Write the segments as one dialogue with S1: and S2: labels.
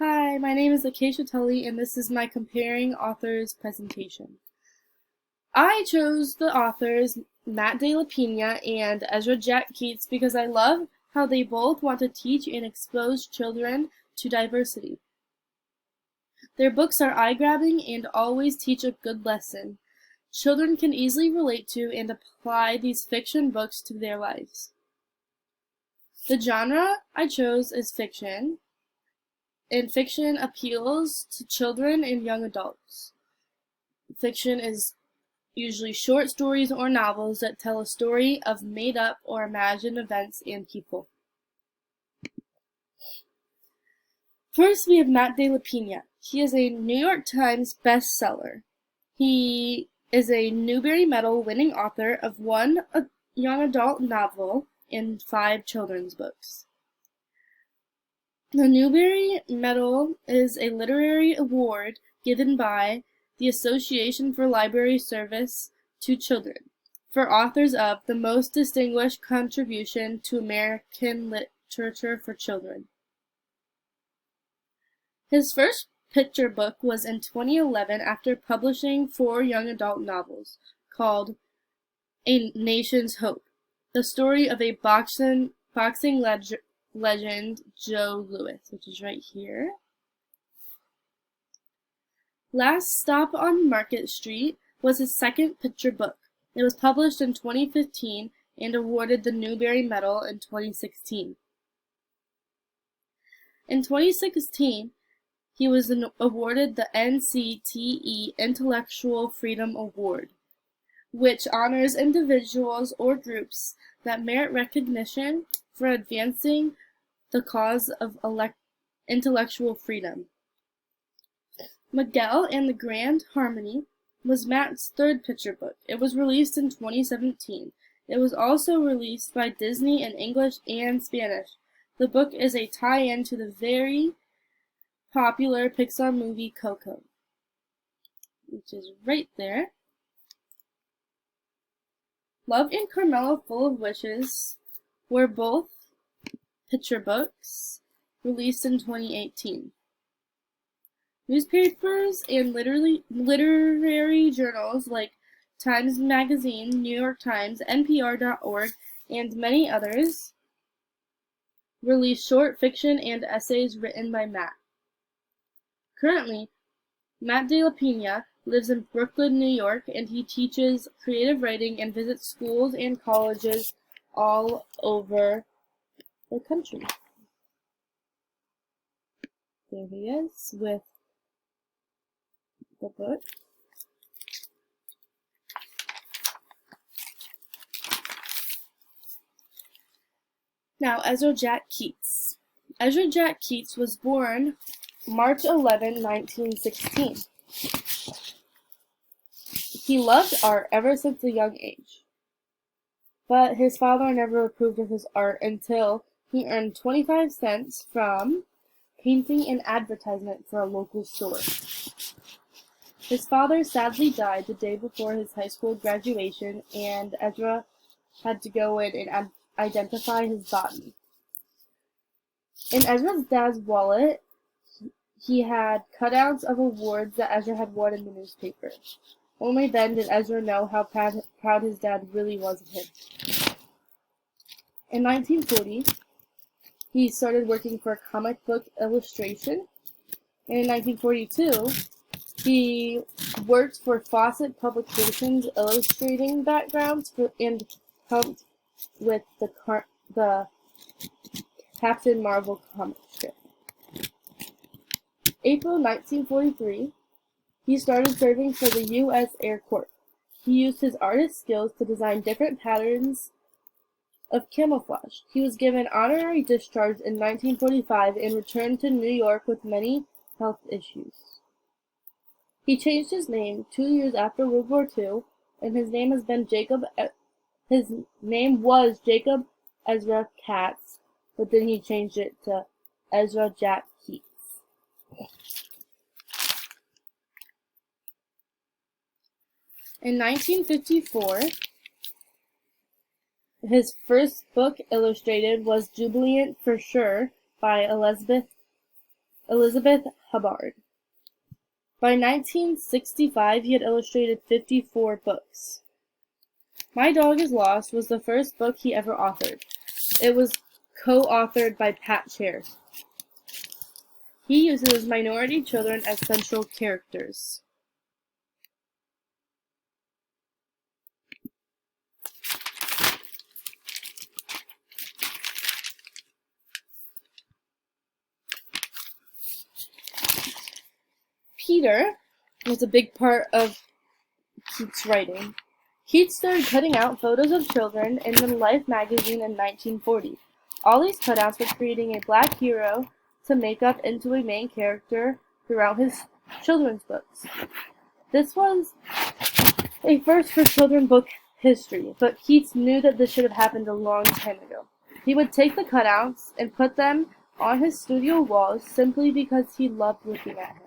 S1: Hi, my name is Acacia Tully, and this is my Comparing Authors presentation. I chose the authors Matt De La Pina and Ezra Jack Keats because I love how they both want to teach and expose children to diversity. Their books are eye-grabbing and always teach a good lesson. Children can easily relate to and apply these fiction books to their lives. The genre I chose is fiction, and fiction appeals to children and young adults. Fiction is usually short stories or novels that tell a story of made-up or imagined events and people. First, we have Matt De La Pina. He is a New York Times bestseller. He is a Newbery Medal winning author of one young adult novel and 5 children's books. The Newbery Medal is a literary award given by the Association for Library Service to Children for authors of the most distinguished contribution to American literature for children. His first picture book was in 2011 after publishing 4 young adult novels called A Nation's Hope, the story of a boxing legend, Joe Louis, which is right here. Last Stop on Market Street was his second picture book. It was published in 2015 and awarded the Newbery Medal in 2016. In 2016, he was awarded the NCTE Intellectual Freedom Award, which honors individuals or groups that merit recognition for advancing the cause of intellectual freedom. Miguel and the Grand Harmony was Matt's third picture book. It was released in 2017. It was also released by Disney in English and Spanish. The book is a tie-in to the very popular Pixar movie Coco, which is right there. Love and Carmela Full of Wishes were both picture books released in 2018. Newspapers and literary journals like Times Magazine, New York Times, NPR.org, and many others release short fiction and essays written by Matt. Currently, Matt De La Pina lives in Brooklyn, New York, and he teaches creative writing and visits schools and colleges all over the country. There he is with the book. Now, Ezra Jack Keats. Ezra Jack Keats was born March 11, 1916. He loved art ever since a young age, but his father never approved of his art until he earned 25 cents from painting an advertisement for a local store. His father sadly died the day before his high school graduation, and Ezra had to go in and identify his body. In Ezra's dad's wallet, he had cutouts of awards that Ezra had won in the newspaper. Only then did Ezra know how proud his dad really was of him. In 1940, he started working for comic book illustration, and in 1942, he worked for Fawcett Publications illustrating backgrounds and helped with the Captain Marvel comic strip. April 1943, he started serving for the U.S. Air Corps. He used his artist skills to design different patterns of camouflage. He was given honorary discharge in 1945 and returned to New York with many health issues. He changed his name 2 years after World War II, and his name was Jacob Ezra Katz, but then he changed it to Ezra Jack Keats. In 1954, his first book illustrated was Jubilant for Sure by Elizabeth Elizabeth Hubbard. By 1965, he had illustrated 54 books. My Dog is Lost was the first book he ever authored. It was co-authored by Pat Chair. He uses minority children as central characters. Peter was a big part of Keats' writing. Keats started cutting out photos of children in the Life magazine in 1940. All these cutouts were creating a black hero to make up into a main character throughout his children's books. This was a first for children's book history, but Keats knew that this should have happened a long time ago. He would take the cutouts and put them on his studio walls simply because he loved looking at them.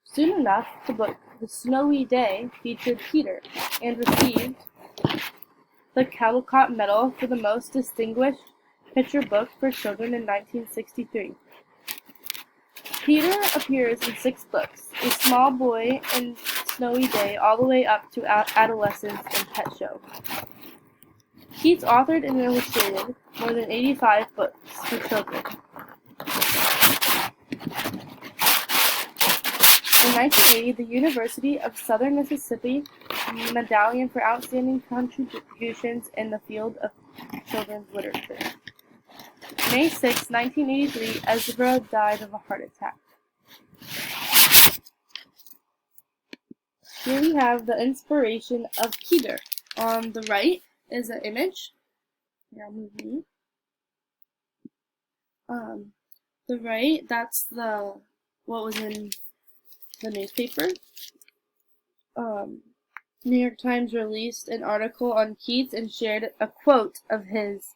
S1: Soon enough, the book The Snowy Day featured Peter and received the Caldecott Medal for the most distinguished picture book for children in 1963. Peter appears in 6 books, A Small Boy in Snowy Day all the way up to Adolescence and Pet Show. Keats authored and illustrated more than 85 books for children. In 1980, the University of Southern Mississippi Medallion for Outstanding Contributions in the Field of Children's Literature. May 6, 1983, Ezra died of a heart attack. Here we have the inspiration of Peter. On the right is an image. Here, I'll move me. The right, that's what was in the newspaper. New York Times released an article on Keats and shared a quote of his,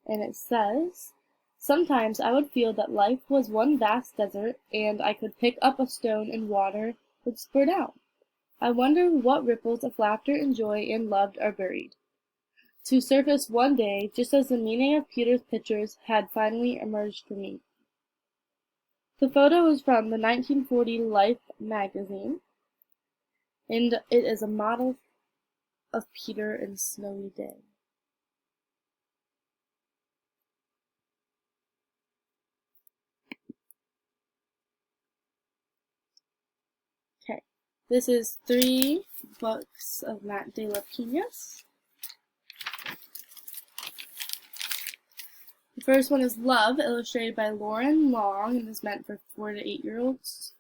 S1: and it says, "Sometimes I would feel that life was one vast desert, and I could pick up a stone and water would spurt out. I wonder what ripples of laughter and joy and love are buried, to surface one day, just as the meaning of Peter's pictures had finally emerged for me." The photo is from the 1940 Life magazine, and it is a model of Peter in Snowy Day. Okay, this is 3 books of Matt de la Piña's. The first one is Love, illustrated by Lauren Long, and is meant for 4 to 8-year-olds.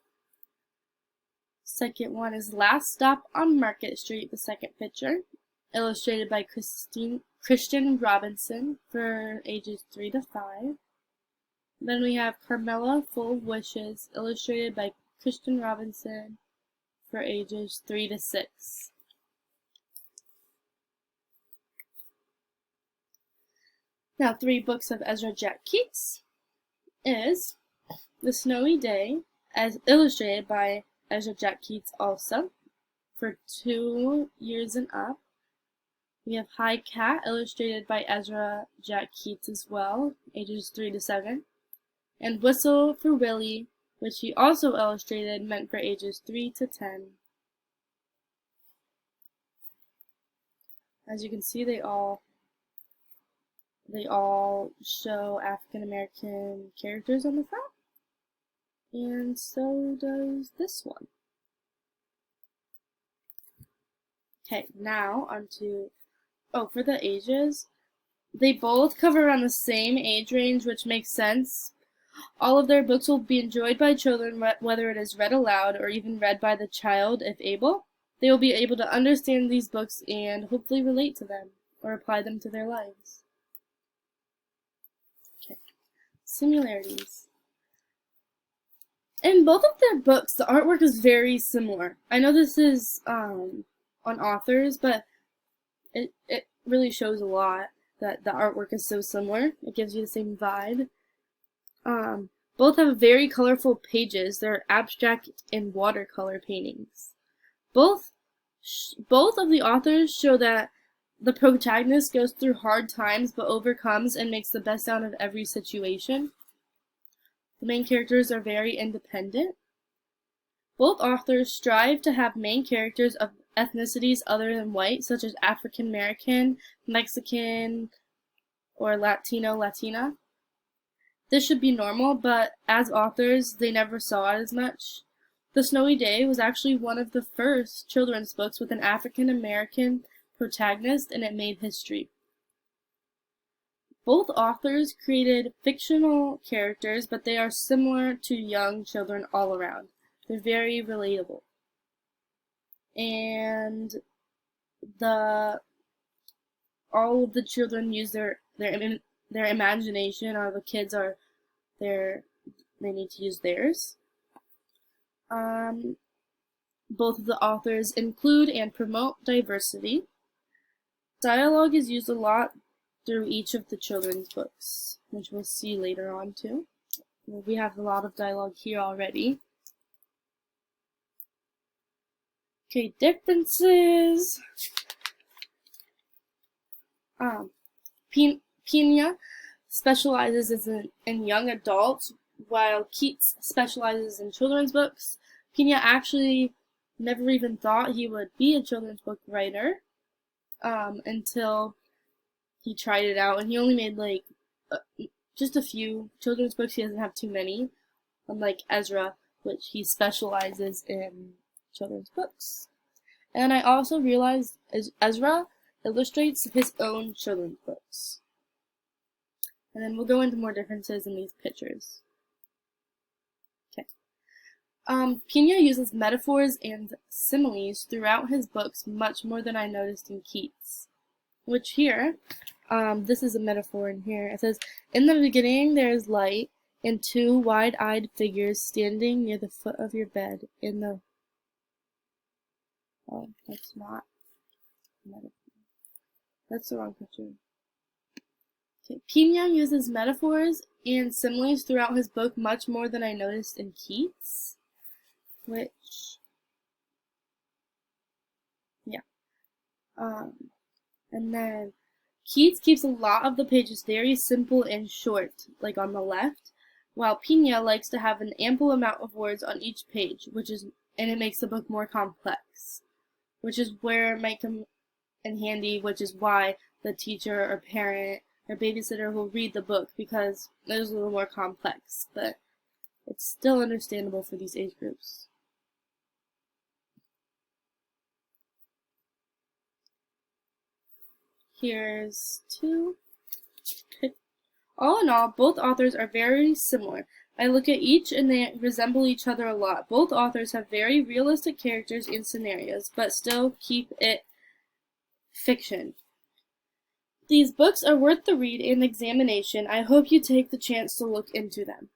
S1: Second one is Last Stop on Market Street, the second picture, illustrated by Christian Robinson for ages 3 to 5. Then we have Carmela Full of Wishes, illustrated by Christian Robinson for ages 3 to 6. Now, 3 books of Ezra Jack Keats is The Snowy Day, as illustrated by Ezra Jack Keats also, for 2 years and up. We have High Cat, illustrated by Ezra Jack Keats as well, ages 3 to 7. And Whistle for Willie, which he also illustrated, meant for ages 3 to 10. As you can see, they all show African American characters on the front. And so does this one. Okay, now onto, for the ages. They both cover around the same age range, which makes sense. All of their books will be enjoyed by children, whether it is read aloud or even read by the child if able. They will be able to understand these books and hopefully relate to them or apply them to their lives. Okay, similarities. In both of their books, the artwork is very similar. I know this is on authors, but it really shows a lot that the artwork is so similar. It gives you the same vibe. Both have very colorful pages. They're abstract and watercolor paintings. Both of the authors show that the protagonist goes through hard times but overcomes and makes the best out of every situation. The main characters are very independent. Both authors strive to have main characters of ethnicities other than white, such as African American, Mexican, or Latino, Latina. This should be normal, but as authors, they never saw it as much. The Snowy Day was actually one of the first children's books with an African American protagonist, and it made history. Both authors created fictional characters, but they are similar to young children all around. They're very relatable. And all of the children use their imagination, or the kids are they need to use theirs. Both of the authors include and promote diversity. Dialogue is used a lot through each of the children's books, which we'll see later on too. We have a lot of dialogue here already. Okay, differences. Pina specializes in young adults, while Keats specializes in children's books. Pina actually never even thought he would be a children's book writer until he tried it out, and he only made like just a few children's books. He doesn't have too many, unlike Ezra, which he specializes in children's books. And I also realized Ezra illustrates his own children's books. And then we'll go into more differences in these pictures. Okay. Pina uses metaphors and similes throughout his books much more than I noticed in Keats. Which here, this is a metaphor in here. It says, "In the beginning there is light, and two wide-eyed figures standing near the foot of your bed in the..." Oh, that's not a metaphor. That's the wrong picture. Okay. Pina uses metaphors and similes throughout his book much more than I noticed in Keats. Which, yeah. And then Keats keeps a lot of the pages very simple and short, like on the left, while Pina likes to have an ample amount of words on each page, and it makes the book more complex, which is where it might come in handy, which is why the teacher or parent or babysitter will read the book, because it is a little more complex, but it's still understandable for these age groups. Here's two. All in all, both authors are very similar. I look at each and they resemble each other a lot. Both authors have very realistic characters and scenarios, but still keep it fiction. These books are worth the read and examination. I hope you take the chance to look into them.